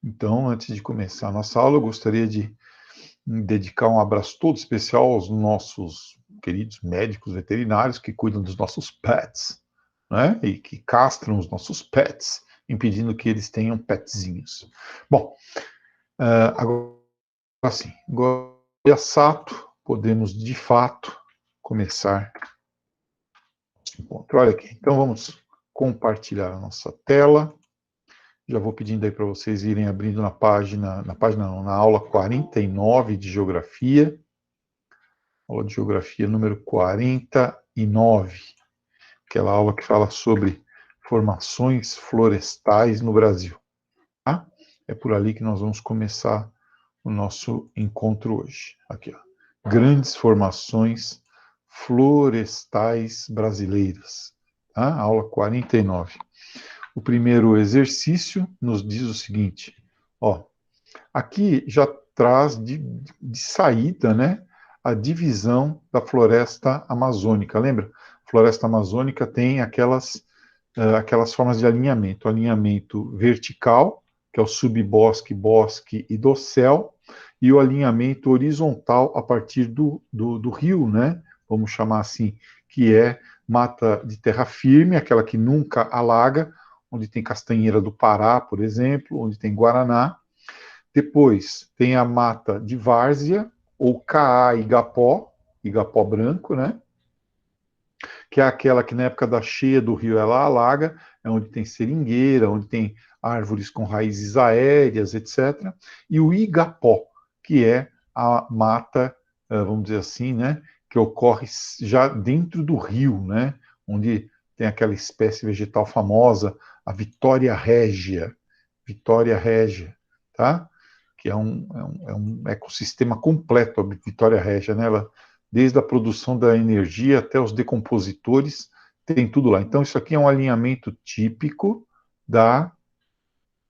Então, antes de começar a nossa aula, eu gostaria de dedicar um abraço todo especial aos nossos queridos médicos veterinários que cuidam dos nossos pets, né? E que castram os nossos pets, impedindo que eles tenham petzinhos. Bom, agora sim, agora Sato, podemos de fato começar o encontro. Olha aqui, então vamos compartilhar a nossa tela. Já vou pedindo aí para vocês irem abrindo na aula 49 de Geografia. Aula de Geografia número 49. Aquela aula que fala sobre formações florestais no Brasil. Tá? É por ali que nós vamos começar o nosso encontro hoje. Aqui, ó. Grandes formações florestais brasileiras. Tá? Aula 49. O primeiro exercício nos diz o seguinte, ó, aqui já traz de saída, né, a divisão da floresta amazônica. Lembra? A floresta amazônica tem aquelas formas de alinhamento. Alinhamento vertical, que é o subbosque, bosque e dossel, e o alinhamento horizontal a partir do rio, né? Vamos chamar assim, que é mata de terra firme, aquela que nunca alaga, onde tem castanheira do Pará, por exemplo, onde tem guaraná. Depois tem a mata de várzea, ou caá igapó branco, né? Que é aquela que na época da cheia do rio ela alaga, é onde tem seringueira, onde tem árvores com raízes aéreas, etc. E o igapó, que é a mata, vamos dizer assim, né? Que ocorre já dentro do rio, né? Onde tem aquela espécie vegetal famosa, a Vitória régia, tá? Que é um ecossistema completo, a Vitória régia, né? Ela, desde a produção da energia até os decompositores, tem tudo lá. Então, isso aqui é um alinhamento típico da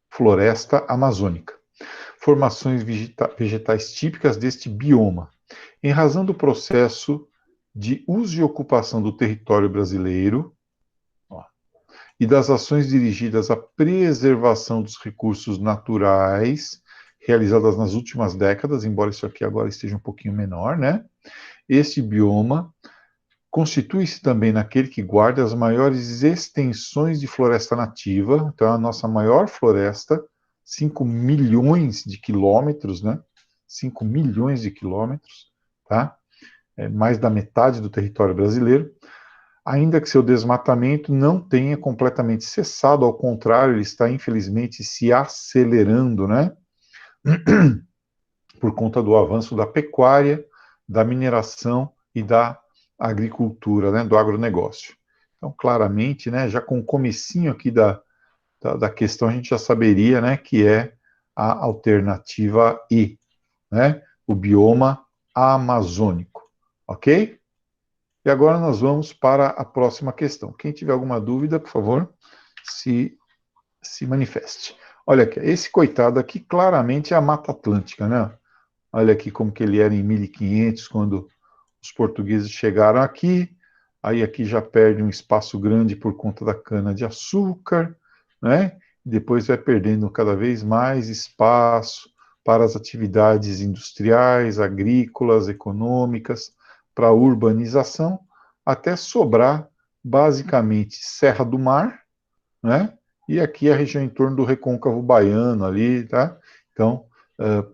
floresta amazônica. Formações vegetais típicas deste bioma. Em razão do processo de uso e ocupação do território brasileiro, e das ações dirigidas à preservação dos recursos naturais realizadas nas últimas décadas, embora isso aqui agora esteja um pouquinho menor, né? Este bioma constitui-se também naquele que guarda as maiores extensões de floresta nativa, então a nossa maior floresta, 5 milhões de quilômetros, né? 5 milhões de quilômetros, tá? É mais da metade do território brasileiro, ainda que seu desmatamento não tenha completamente cessado, ao contrário, ele está infelizmente se acelerando, né? Por conta do avanço da pecuária, da mineração e da agricultura, né? Do agronegócio. Então, claramente, né? Já com o comecinho aqui da questão, a gente já saberia, né? Que é a alternativa I, né? O bioma amazônico, ok? E agora nós vamos para a próxima questão. Quem tiver alguma dúvida, por favor, se manifeste. Olha aqui, esse coitado aqui claramente é a Mata Atlântica, né? Olha aqui como que ele era em 1500, quando os portugueses chegaram aqui. Aí aqui já perde um espaço grande por conta da cana-de-açúcar, né? Depois vai perdendo cada vez mais espaço para as atividades industriais, agrícolas, econômicas, para a urbanização, até sobrar basicamente Serra do Mar, né? E aqui a região em torno do Recôncavo Baiano ali, tá? Então,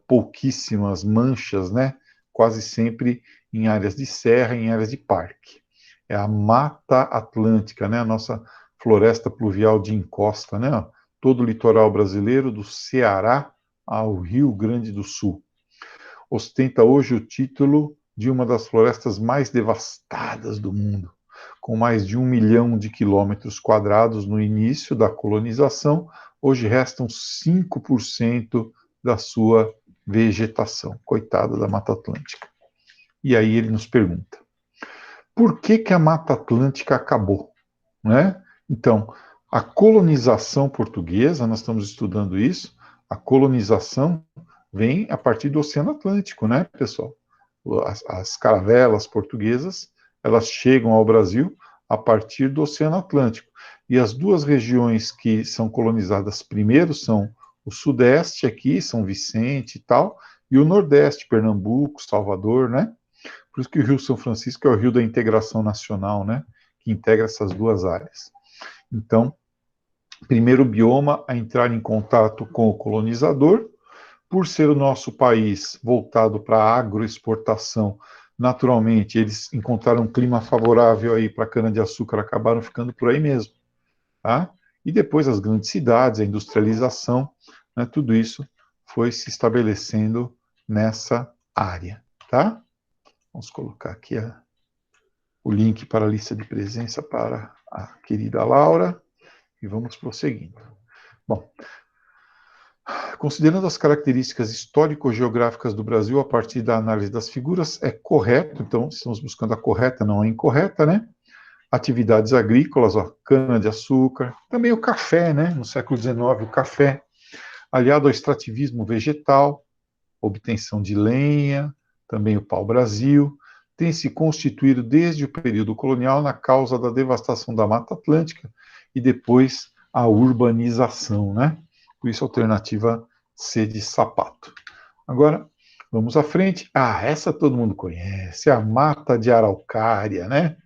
pouquíssimas manchas, né? Quase sempre em áreas de serra, em áreas de parque. É a Mata Atlântica, né? A nossa floresta pluvial de encosta, né? Todo o litoral brasileiro, do Ceará ao Rio Grande do Sul. Ostenta hoje o título de uma das florestas mais devastadas do mundo, com mais de 1 milhão de quilômetros quadrados no início da colonização, hoje restam 5% da sua vegetação. Coitada da Mata Atlântica. E aí ele nos pergunta, por que a Mata Atlântica acabou? Né? Então, a colonização portuguesa, nós estamos estudando isso, a colonização vem a partir do Oceano Atlântico, né, pessoal? As caravelas portuguesas, elas chegam ao Brasil a partir do Oceano Atlântico. E as duas regiões que são colonizadas primeiro são o Sudeste aqui, São Vicente e tal, e o Nordeste, Pernambuco, Salvador, né? Por isso que o Rio São Francisco é o rio da integração nacional, né? Que integra essas duas áreas. Então, primeiro bioma a entrar em contato com o colonizador, por ser o nosso país voltado para a agroexportação, naturalmente eles encontraram um clima favorável aí para a cana-de-açúcar, acabaram ficando por aí mesmo, tá? E depois as grandes cidades, a industrialização, né, tudo isso foi se estabelecendo nessa área, tá? Vamos colocar aqui o link para a lista de presença para a querida Laura e vamos prosseguindo. Bom, considerando as características histórico-geográficas do Brasil a partir da análise das figuras, é correto, então estamos buscando a correta, não a incorreta, né? Atividades agrícolas, ó, cana-de-açúcar, também o café, né? No século XIX, o café, aliado ao extrativismo vegetal, obtenção de lenha, também o pau-brasil, tem se constituído desde o período colonial na causa da devastação da Mata Atlântica e depois a urbanização, né? Por isso, alternativa C de sapato. Agora, vamos à frente. Ah, essa todo mundo conhece, a mata de araucária, né?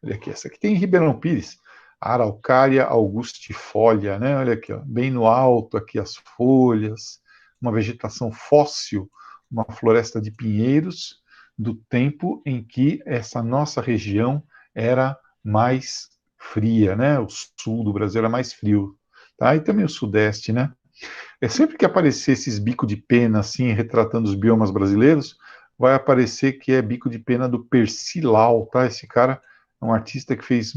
Olha aqui, essa aqui tem em Ribeirão Pires. Araucária augustifolia, né? Olha aqui, ó, bem no alto aqui as folhas, uma vegetação fóssil, uma floresta de pinheiros do tempo em que essa nossa região era mais fria, né? O sul do Brasil era mais frio, tá? E também o sudeste, né? É sempre que aparecer esses bico de pena assim, retratando os biomas brasileiros, vai aparecer que é bico de pena do Percival, tá? Esse cara é um artista que fez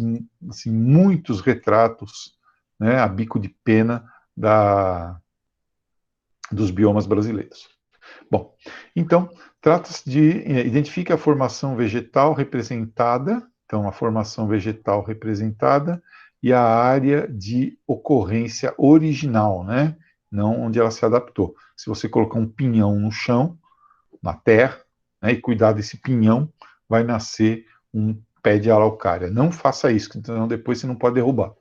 assim, muitos retratos, né, a bico de pena dos biomas brasileiros. Bom, então, trata-se de identifique a formação vegetal representada, então a formação vegetal representada e a área de ocorrência original, né? Não onde ela se adaptou. Se você colocar um pinhão no chão, na terra, né, e cuidar desse pinhão, vai nascer um pé de araucária. Não faça isso, senão depois você não pode derrubar.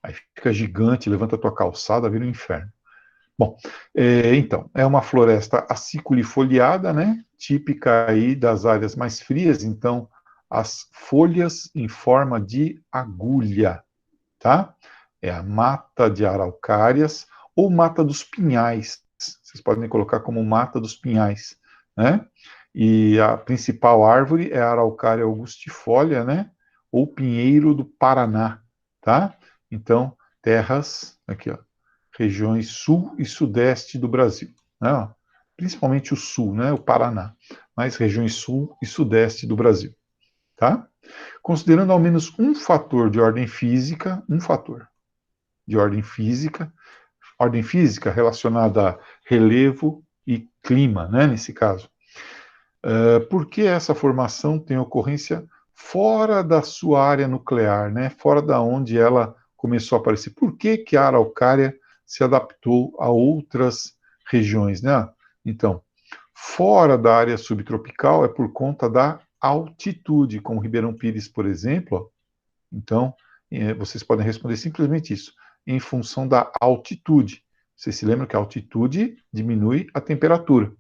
Aí fica gigante, levanta a tua calçada, vira um inferno. Bom, então, é uma floresta aciculifoliada, né? Típica aí das áreas mais frias, então, as folhas em forma de agulha, tá? É a mata de araucárias ou mata dos pinhais. Vocês podem colocar como mata dos pinhais, né? E a principal árvore é a araucária augustifolia, né? Ou pinheiro do Paraná, tá? Então, terras, aqui, ó, regiões sul e sudeste do Brasil, né? Principalmente o sul, né? O Paraná, mas regiões sul e sudeste do Brasil, tá? Considerando ao menos um fator de ordem física, um fator de ordem física relacionada a relevo e clima, né, nesse caso. Por que essa formação tem ocorrência fora da sua área nuclear, né, fora da onde ela começou a aparecer? Por que que a araucária se adaptou a outras regiões, né? Então, fora da área subtropical é por conta da altitude, como Ribeirão Pires, por exemplo. Então, vocês podem responder simplesmente isso, em função da altitude. Vocês se lembram que a altitude diminui a temperatura,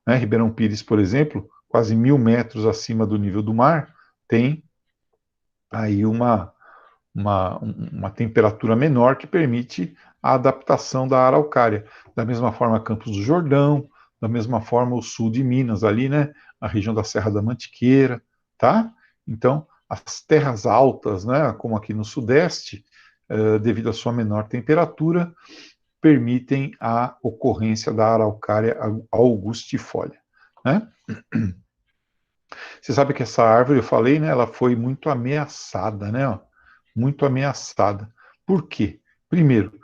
né? Ribeirão Pires, por exemplo, quase 1.000 metros acima do nível do mar, tem aí uma temperatura menor que permite a adaptação da araucária. Da mesma forma, Campos do Jordão, da mesma forma o sul de Minas, ali, né? A região da Serra da Mantiqueira, tá? Então, as terras altas, né, como aqui no Sudeste, devido à sua menor temperatura, permitem a ocorrência da araucária augustifolia, né? Você sabe que essa árvore, eu falei, né, ela foi muito ameaçada, né? Ó, muito ameaçada. Por quê? Primeiro,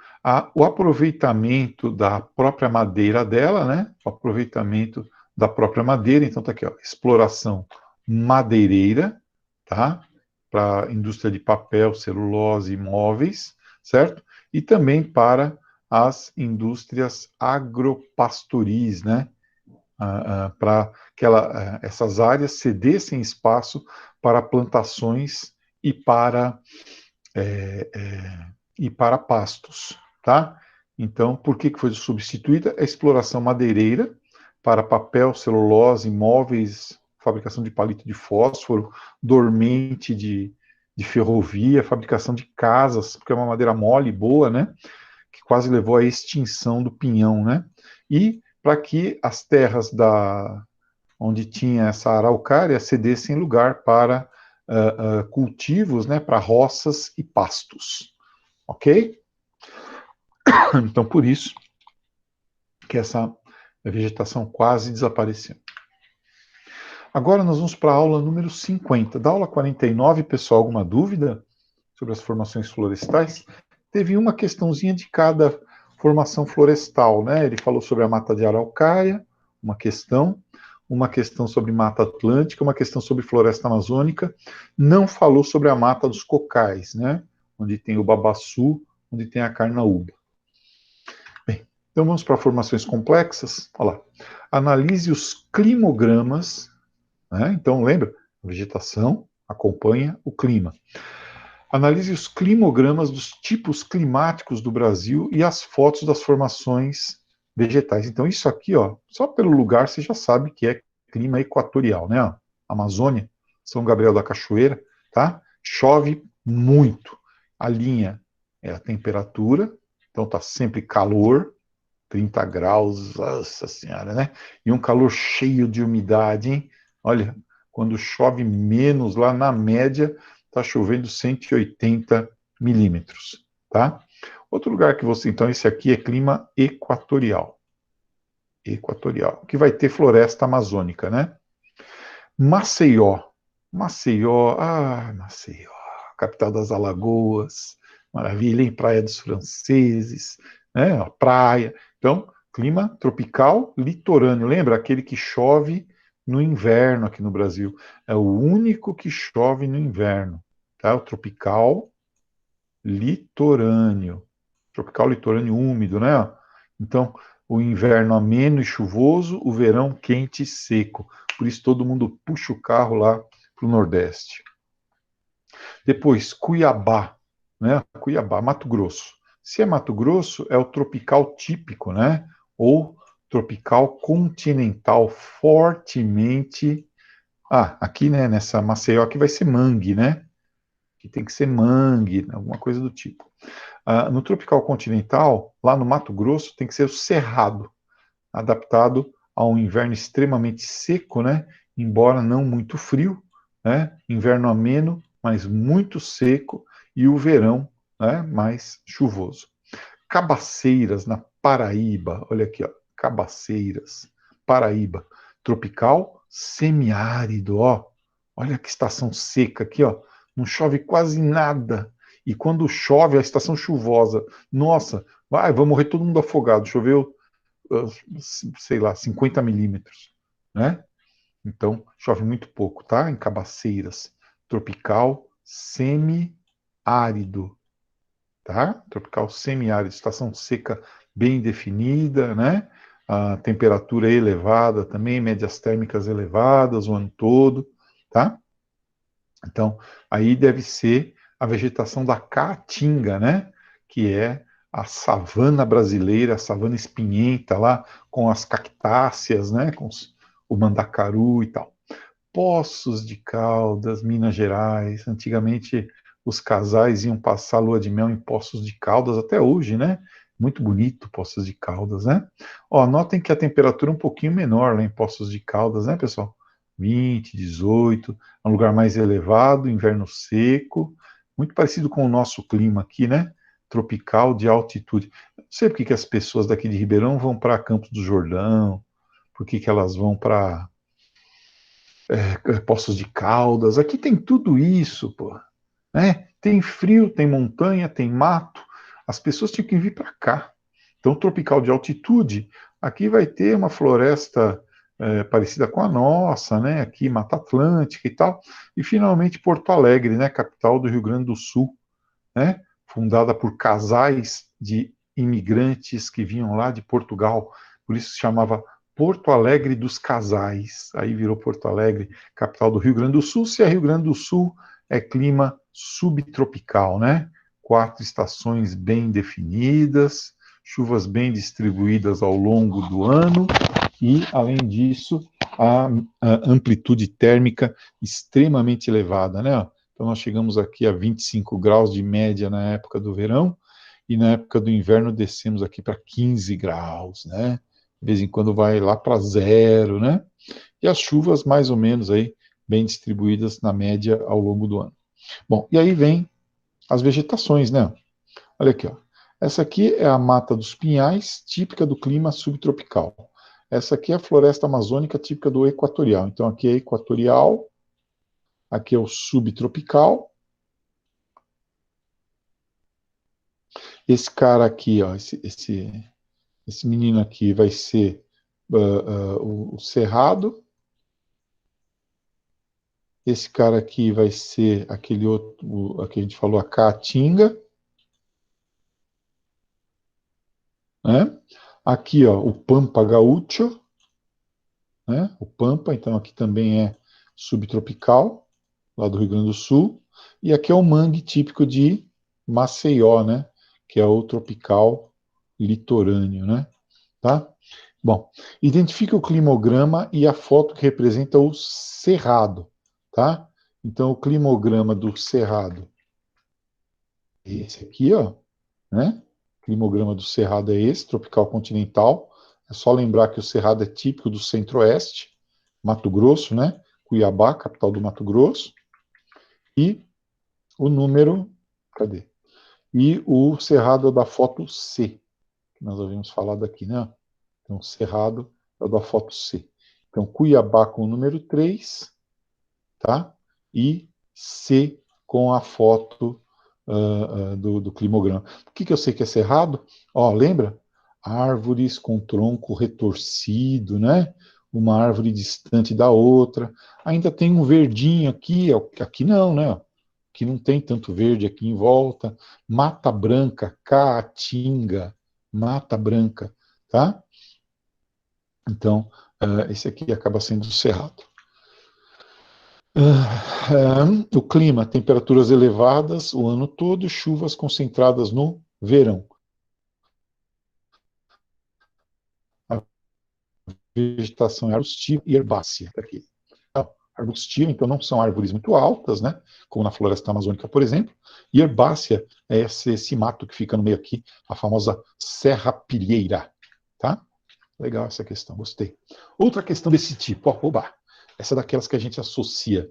o aproveitamento da própria madeira dela, né? O aproveitamento da própria madeira, então tá aqui, ó, exploração madeireira, tá? Para a indústria de papel, celulose e móveis, certo? E também para as indústrias agropastoris, né? Para que essas áreas cedessem espaço para plantações e para, e para pastos, tá? Então, por que foi substituída? A exploração madeireira para papel, celulose, móveis, fabricação de palito de fósforo, dormente de ferrovia, fabricação de casas, porque é uma madeira mole e boa, né? Que quase levou à extinção do pinhão, né? E para que as terras onde tinha essa araucária cedessem lugar para cultivos, né? Para roças e pastos, ok? Então, por isso que essa vegetação quase desapareceu. Agora nós vamos para a aula número 50. Da aula 49, pessoal, alguma dúvida sobre as formações florestais? Teve uma questãozinha de cada formação florestal, né? Ele falou sobre a mata de araucária, uma questão sobre mata atlântica, uma questão sobre floresta amazônica, não falou sobre a mata dos cocais, né? Onde tem o babaçu, onde tem a carnaúba. Bem, então vamos para formações complexas. Olha lá. Analise os climogramas, né? Então lembra, a vegetação acompanha o clima. Analise os climogramas dos tipos climáticos do Brasil e as fotos das formações vegetais. Então, isso aqui, ó, só pelo lugar você já sabe que é clima equatorial, né? Amazônia, São Gabriel da Cachoeira, tá? Chove muito. A linha é a temperatura, então tá sempre calor, 30 graus, nossa senhora, né? E um calor cheio de umidade, hein? Olha, quando chove menos, lá na média, está chovendo 180 milímetros, tá? Outro lugar que você, então, esse aqui é clima equatorial. Equatorial, que vai ter floresta amazônica, né? Maceió. Maceió, Maceió, capital das Alagoas, maravilha, hein? Praia dos Franceses, né? A praia. Então, clima tropical litorâneo. Lembra aquele que chove no inverno aqui no Brasil? É o único que chove no inverno, tá? O tropical litorâneo. Tropical litorâneo úmido, né? Então, o inverno ameno e chuvoso, o verão quente e seco. Por isso todo mundo puxa o carro lá para o Nordeste. Depois, Cuiabá, né? Cuiabá, Mato Grosso. Se é Mato Grosso, é o tropical típico, né? Ou tropical continental, fortemente. Aqui, né, nessa Maceió, aqui vai ser mangue, né? Que tem que ser mangue, alguma coisa do tipo. No tropical continental, lá no Mato Grosso, tem que ser o cerrado, adaptado a um inverno extremamente seco, né? Embora não muito frio, né? Inverno ameno, mas muito seco, e o verão, né? Mais chuvoso. Cabaceiras, na Paraíba, olha aqui, ó, Cabaceiras, Paraíba, tropical semiárido, ó. Olha que estação seca aqui, ó. Não chove quase nada. E quando chove, a estação chuvosa, nossa, vai morrer todo mundo afogado. Choveu, sei lá, 50 milímetros, né? Então, chove muito pouco, tá? Em Cabaceiras, tropical semiárido, tá? Tropical semiárido, estação seca bem definida, né? A temperatura elevada também, médias térmicas elevadas o ano todo, tá? Então, aí deve ser a vegetação da caatinga, né? Que é a savana brasileira, a savana espinhenta lá, com as cactáceas, né? Com o mandacaru e tal. Poços de Caldas, Minas Gerais. Antigamente, os casais iam passar lua de mel em Poços de Caldas, até hoje, né? Muito bonito, Poços de Caldas, né? Ó, notem que a temperatura é um pouquinho menor lá em Poços de Caldas, né, pessoal? 20, 18, é um lugar mais elevado, inverno seco, muito parecido com o nosso clima aqui, né? Tropical de altitude. Não sei por que as pessoas daqui de Ribeirão vão para Campos do Jordão, por que elas vão para Poços de Caldas. Aqui tem tudo isso, pô. Né? Tem frio, tem montanha, tem mato. As pessoas tinham que vir para cá. Então, tropical de altitude, aqui vai ter uma floresta parecida com a nossa, né? Aqui, Mata Atlântica e tal. E, finalmente, Porto Alegre, né? Capital do Rio Grande do Sul, né? Fundada por casais de imigrantes que vinham lá de Portugal. Por isso se chamava Porto Alegre dos Casais. Aí virou Porto Alegre, capital do Rio Grande do Sul. Se é Rio Grande do Sul, é clima subtropical, né? 4 estações bem definidas, chuvas bem distribuídas ao longo do ano e, além disso, a amplitude térmica extremamente elevada, né? Então, nós chegamos aqui a 25 graus de média na época do verão, e na época do inverno descemos aqui para 15 graus, né? De vez em quando vai lá para zero, né? E as chuvas mais ou menos aí bem distribuídas na média ao longo do ano. Bom, e aí vem as vegetações, né? Olha aqui, ó. Essa aqui é a mata dos pinhais, típica do clima subtropical. Essa aqui é a floresta amazônica típica do equatorial. Então aqui é equatorial, aqui é o subtropical. Esse cara aqui, ó, esse menino aqui vai ser o cerrado. Esse cara aqui vai ser aquele outro, aqui a gente falou, a caatinga. Né? Aqui, ó, o Pampa Gaúcho, né? O Pampa, então aqui também é subtropical, lá do Rio Grande do Sul. E aqui é o mangue típico de Maceió, né? Que é o tropical litorâneo, né? Tá? Bom, identifique o climograma e a foto que representa o cerrado, tá? Então, o climograma do cerrado é esse aqui, ó, né? O climograma do cerrado é esse, tropical continental. É só lembrar que o cerrado é típico do centro-oeste, Mato Grosso, né? Cuiabá, capital do Mato Grosso. E o número, cadê? E o cerrado é da foto C, que nós havíamos falado aqui, né? Então, cerrado é o da foto C. Então, Cuiabá com o número 3, tá? E C com a foto do climograma. Por que eu sei que é cerrado? Ó, lembra? Árvores com tronco retorcido, né? Uma árvore distante da outra. Ainda tem um verdinho aqui, ó, aqui não, né? Aqui não tem tanto verde aqui em volta. Mata branca, caatinga, mata branca, tá? Então, esse aqui acaba sendo o cerrado. O clima, temperaturas elevadas o ano todo, chuvas concentradas no verão. A vegetação é arbustiva e herbácea. Aqui. Arbustiva, então não são árvores muito altas, né? Como na floresta amazônica, por exemplo. E herbácea é esse mato que fica no meio aqui, a famosa serrapilheira. Tá? Legal essa questão, gostei. Outra questão desse tipo, ó, oba, essa é daquelas que a gente associa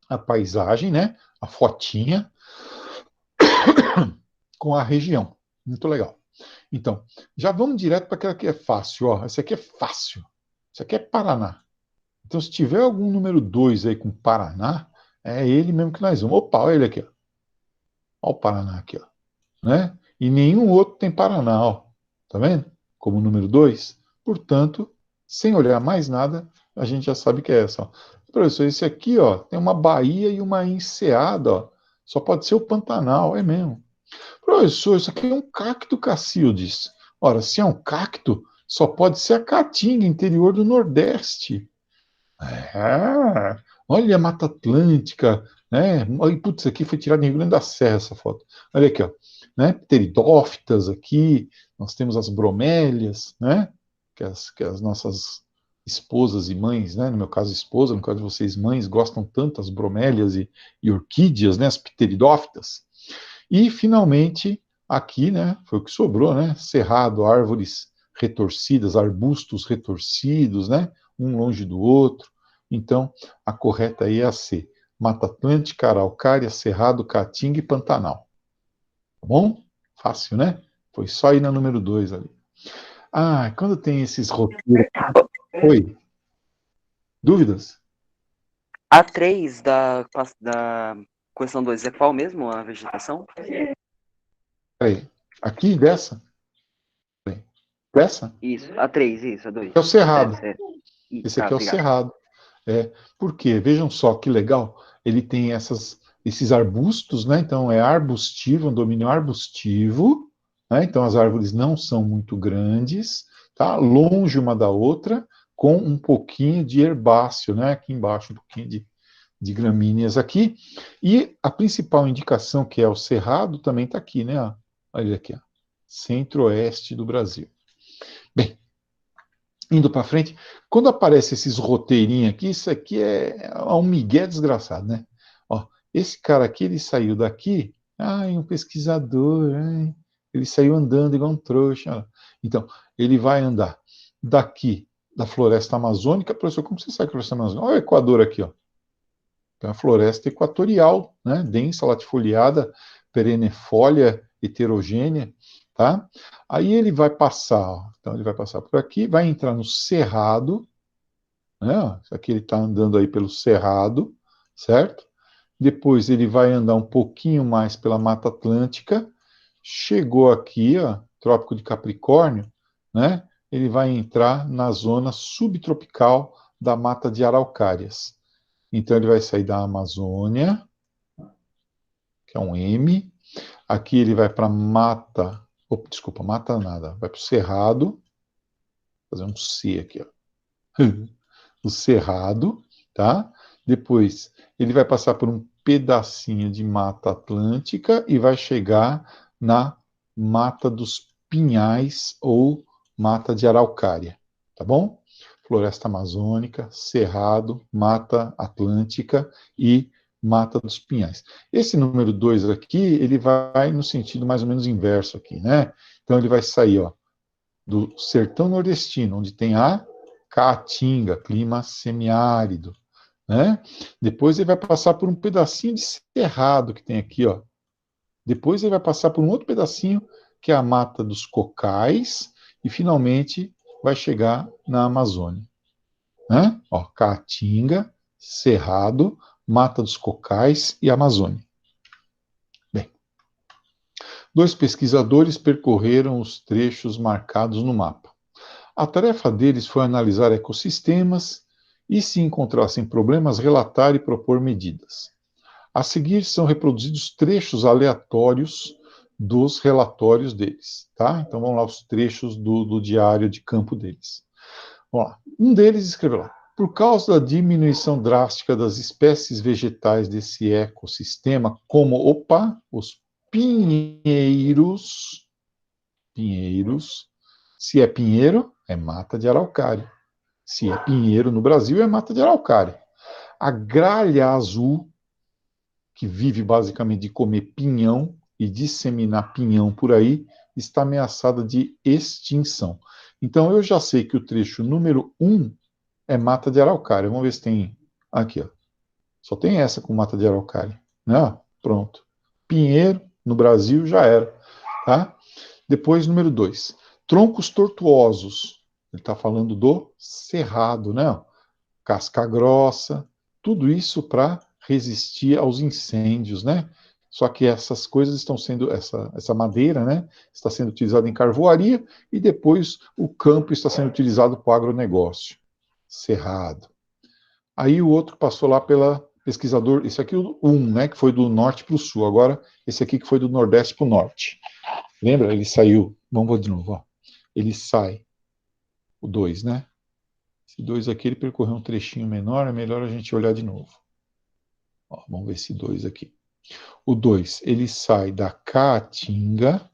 a paisagem, né? A fotinha com a região. Muito legal. Então, já vamos direto para aquela que é fácil. Ó. Essa aqui é fácil. Isso aqui é Paraná. Então, se tiver algum número 2 aí com Paraná, é ele mesmo que nós vamos. Opa, olha ele aqui. Ó. Olha o Paraná aqui. Ó. Né? E nenhum outro tem Paraná. Ó. Tá vendo? Como número 2. Portanto, sem olhar mais nada, a gente já sabe que é essa. Ó. Professor, esse aqui ó, tem uma baía e uma enseada. Ó. Só pode ser o Pantanal, é mesmo. Professor, isso aqui é um cacto, Cacildes. Ora, se é um cacto, só pode ser a caatinga, interior do Nordeste. É, olha a Mata Atlântica, né? Olha, putz, aqui foi tirado em Rio Grande da Serra essa foto. Olha aqui, ó, né? Pteridófitas aqui, nós temos as bromélias, né? Que as nossas esposas e mães, né? No meu caso, esposa, no caso de vocês, mães, gostam tanto as bromélias e orquídeas, né? As pteridófitas. E, finalmente, aqui, né, foi o que sobrou, né, cerrado, árvores retorcidas, arbustos retorcidos, né, um longe do outro. Então, a correta aí é a C. Mata Atlântica, Araucária, Cerrado, Caatinga e Pantanal. Tá bom? Fácil, né? Foi só ir na número 2 ali. Ah, quando tem esses roteiros... Oi, dúvidas? A 3 da questão 2 é qual mesmo a vegetação? Peraí, aqui dessa? Dessa? Isso, a 3, isso, a 2. É o Cerrado. Certo. Esse Tá, aqui é o obrigado. Cerrado. Por quê? Vejam só que legal. Ele tem esses arbustos, né? Então é arbustivo, um domínio arbustivo, né? Então as árvores não são muito grandes, tá? Longe uma da outra, com um pouquinho de herbáceo, né? Aqui embaixo, um pouquinho de gramíneas aqui. E a principal indicação, que é o cerrado, também está aqui, né? Olha aqui, ó. centro-oeste do Brasil. Bem, indo para frente, quando aparece esses roteirinhos aqui, isso aqui é um migué desgraçado, né? Ó, esse cara aqui, ele saiu daqui, um pesquisador, ele saiu andando igual um trouxa. Ó. Então, ele vai andar daqui, da floresta amazônica, professor, como você sabe que a floresta amazônica? Olha o Equador aqui, ó. Tem a floresta equatorial, né? Densa, latifoliada, perennifólia, heterogênea, tá? Aí ele vai passar, ó, então ele vai passar por aqui, vai entrar no cerrado, né? Aqui ele está andando aí pelo cerrado, certo? Depois ele vai andar um pouquinho mais pela Mata Atlântica, chegou aqui, ó, Trópico de Capricórnio, né? Ele vai entrar na zona subtropical da Mata de Araucárias. Então ele vai sair da Amazônia, que é um M. Aqui ele vai para Mata, desculpa, Mata nada, vai para o Cerrado, fazer um C aqui, ó. O Cerrado, tá? Depois ele vai passar por um pedacinho de Mata Atlântica e vai chegar na Mata dos Pinhais ou Mata de Araucária, tá bom? Floresta Amazônica, Cerrado, Mata Atlântica e Mata dos Pinhais. Esse número 2 aqui, ele vai no sentido mais ou menos inverso aqui, né? Então ele vai sair, ó, do sertão nordestino, onde tem a caatinga, clima semiárido, né? Depois ele vai passar por um pedacinho de cerrado que tem aqui, ó. Depois ele vai passar por um outro pedacinho que é a Mata dos Cocais e finalmente vai chegar na Amazônia, né? Ó, Caatinga, Cerrado, Mata dos Cocais e Amazônia. Bem, 2 pesquisadores percorreram os trechos marcados no mapa. A tarefa deles foi analisar ecossistemas e, se encontrassem problemas, relatar e propor medidas. A seguir são reproduzidos trechos aleatórios dos relatórios deles, tá? Então vamos lá os trechos do diário de campo deles. Vamos lá. Um deles escreveu lá: por causa da diminuição drástica das espécies vegetais desse ecossistema, como, os pinheiros, se é pinheiro, é mata de araucária. Se é pinheiro no Brasil, é mata de araucária. A gralha azul, que vive basicamente de comer pinhão e disseminar pinhão por aí, está ameaçada de extinção. Então, eu já sei que o trecho número 1 é mata de araucária. Vamos ver se tem aqui, ó. Só tem essa com mata de araucária, né? Pronto. Pinheiro, no Brasil, já era, tá? Depois, número 2. Troncos tortuosos. Ele está falando do cerrado, né? Casca grossa, tudo isso para resistir aos incêndios, né? Só que essas coisas estão sendo, essa madeira, né, está sendo utilizada em carvoaria e depois o campo está sendo utilizado para o agronegócio. Cerrado. Aí o outro passou lá pela pesquisador, esse aqui o 1, né, que foi do norte para o sul. Agora, esse aqui que foi do nordeste para o norte. Lembra? Ele saiu, vamos ver de novo, ó. Ele sai, o 2, né? Esse 2 aqui, ele percorreu um trechinho menor, é melhor a gente olhar de novo. Ó, vamos ver esse 2 aqui. O 2, ele sai da Caatinga,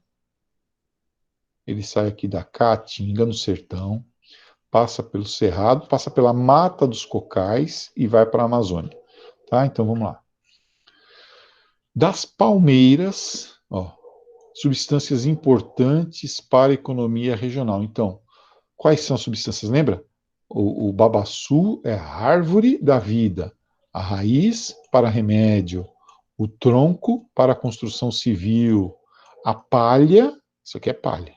ele sai aqui da Caatinga, no sertão, passa pelo Cerrado, passa pela Mata dos Cocais e vai para a Amazônia. Tá? Então vamos lá. Das palmeiras, ó, substâncias importantes para a economia regional. Então, quais são as substâncias? Lembra? O babaçu é a árvore da vida, a raiz para remédio, o tronco para a construção civil, a palha, isso aqui é palha,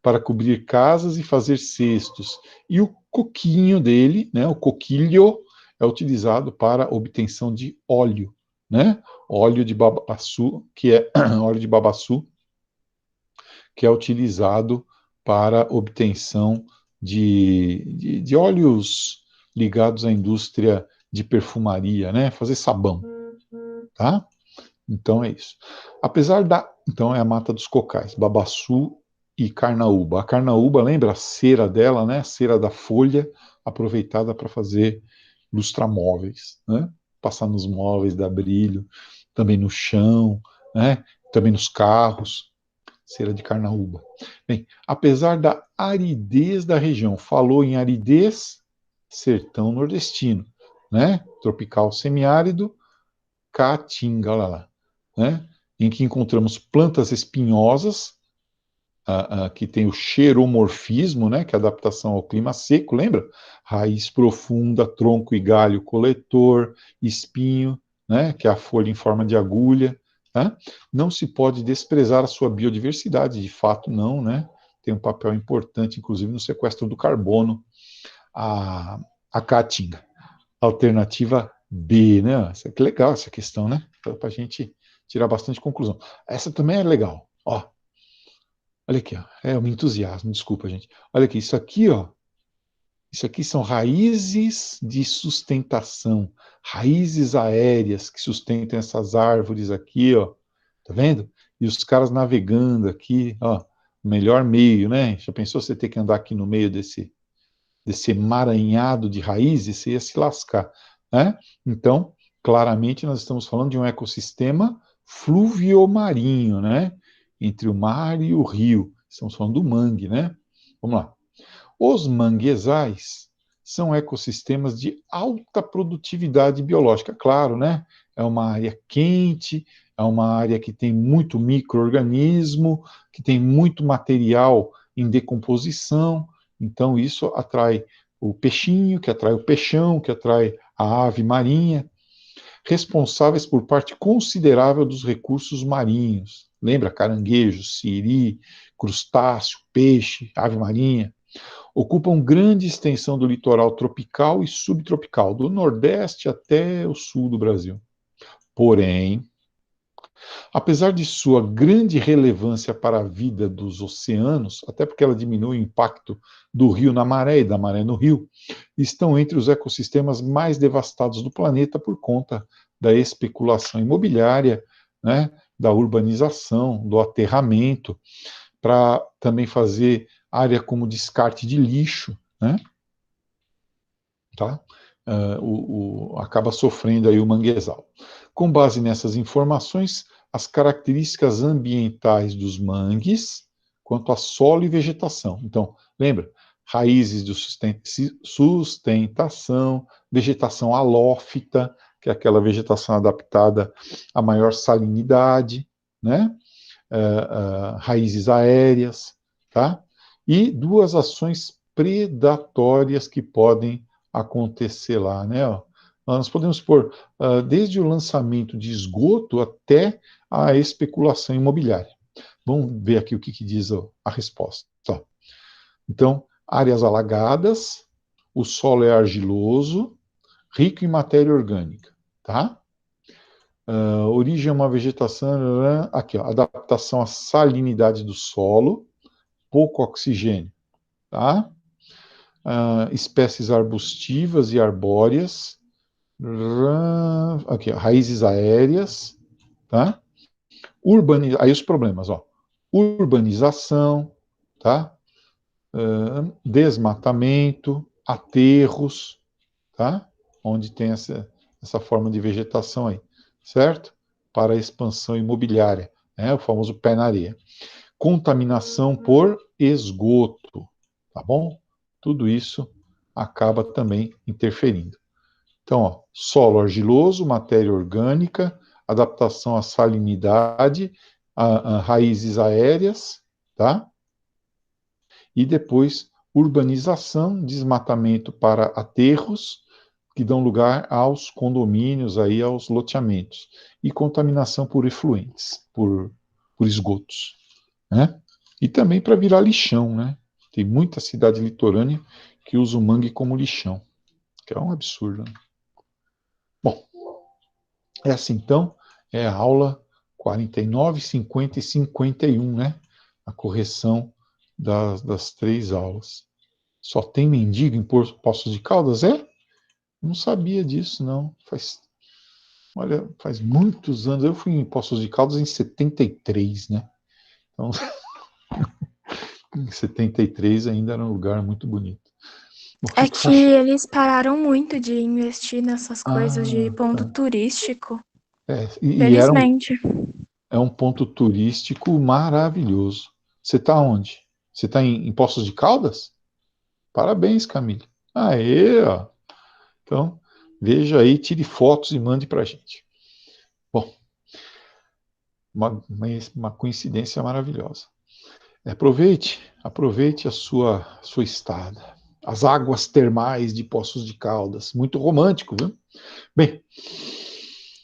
para cobrir casas e fazer cestos, e o coquinho dele, né, o coquilho, é utilizado para obtenção de óleo, né? Óleo de babaçu, que é óleo de babaçu, que é utilizado para obtenção de óleos ligados à indústria de perfumaria, né? Fazer sabão, tá? Então é isso. Apesar da... Então é a mata dos cocais, babaçu e carnaúba. A carnaúba, lembra a cera dela, né? A cera da folha aproveitada para fazer lustramóveis, né? Passar nos móveis, dar brilho, também no chão, né? Também nos carros. cera de carnaúba. Bem, apesar da aridez da região, falou em aridez, sertão nordestino, né? Tropical semiárido, caatinga, olha lá, né? Em que encontramos plantas espinhosas, que tem o xeromorfismo, né, que é a adaptação ao clima seco, lembra? Raiz profunda, tronco e galho coletor, espinho, né, que é a folha em forma de agulha. Tá? Não se pode desprezar a sua biodiversidade, de fato não, né? Tem um papel importante, inclusive, no sequestro do carbono, a caatinga. Alternativa B, né? Isso aqui é legal, essa questão, né? Para a gente tirar bastante conclusão. Essa também é legal, ó. Olha aqui, ó. É um entusiasmo, desculpa, gente. Olha aqui, isso aqui, ó. Isso aqui são raízes de sustentação, raízes aéreas que sustentam essas árvores aqui, ó. Tá vendo? E os caras navegando aqui, ó. Melhor meio, né? Já pensou você ter que andar aqui no meio desse emaranhado de raízes? Você ia se lascar, né? Então, claramente, nós estamos falando de um ecossistema fluviomarinho, né? Entre o mar e o rio. Estamos falando do mangue, né? Vamos lá. Os manguezais são ecossistemas de alta produtividade biológica, claro, né? É uma área quente, é uma área que tem muito micro-organismo, que tem muito material em decomposição, então isso atrai o peixinho, que atrai o peixão, que atrai a ave marinha, responsáveis por parte considerável dos recursos marinhos. Lembra? Caranguejo, siri, crustáceo, peixe, ave marinha. Ocupam grande extensão do litoral tropical e subtropical, do Nordeste até o sul do Brasil. Porém, apesar de sua grande relevância para a vida dos oceanos, até porque ela diminui o impacto do rio na maré e da maré no rio, estão entre os ecossistemas mais devastados do planeta por conta da especulação imobiliária, né, da urbanização, do aterramento, para também fazer área como descarte de lixo, né? Tá? Acaba sofrendo aí o manguezal. Com base nessas informações, as características ambientais dos mangues, quanto a solo e vegetação. Então, lembra? Raízes de sustentação, vegetação halófita, que é aquela vegetação adaptada a maior salinidade, né? Raízes aéreas, tá? E duas ações predatórias que podem acontecer lá, né? Ó. Nós podemos pôr desde o lançamento de esgoto até a especulação imobiliária. Vamos ver aqui o que diz a resposta. Tá. Então, áreas alagadas, o solo é argiloso, rico em matéria orgânica, tá? Origem é uma vegetação, aqui, ó, adaptação à salinidade do solo, pouco oxigênio, tá? Espécies arbustivas e arbóreas, aqui, ó, raízes aéreas, tá? Aí os problemas, ó, urbanização, tá? Desmatamento, aterros, tá? Onde tem essa forma de vegetação aí, certo? Para a expansão imobiliária, né? O famoso pé na areia. Contaminação por esgoto, tá bom? Tudo isso acaba também interferindo. Então, ó, solo argiloso, matéria orgânica, adaptação à salinidade, raízes aéreas, tá? E depois urbanização, desmatamento para aterros, que dão lugar aos condomínios, aí, aos loteamentos, e contaminação por efluentes, por esgotos, né? E também para virar lixão, né? Tem muita cidade litorânea que usa o mangue como lixão, que é um absurdo, né? Bom, essa então é a aula 49, 50 e 51, né? A correção das três aulas. Só tem mendigo em Poços de Caldas, é? Não sabia disso, não. Olha, faz muitos anos. Eu fui em Poços de Caldas em 73, né? Então, em 73 ainda era um lugar muito bonito. Bom, É que eles pararam muito de investir nessas coisas de ponto tá. turístico. E Felizmente. É um ponto turístico maravilhoso. Você está onde? Você está em Poços de Caldas? Parabéns, Camille. Aê, ó. Então, veja aí, tire fotos e mande para a gente. Bom, uma coincidência maravilhosa. Aproveite a sua estada. As águas termais de Poços de Caldas. Muito romântico, viu? Bem,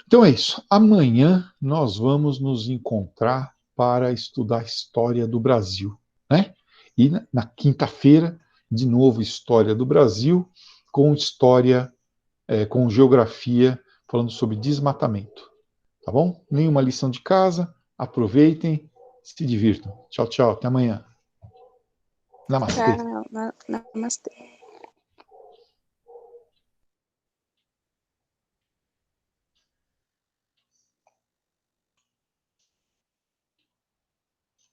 então é isso. Amanhã nós vamos nos encontrar para estudar a história do Brasil, né? E na quinta-feira, de novo, história do Brasil, com história, com geografia, falando sobre desmatamento. Tá bom? Nenhuma lição de casa. Aproveitem, se divirtam. Tchau, tchau. Até amanhã. Namastê. Tchau, namastê.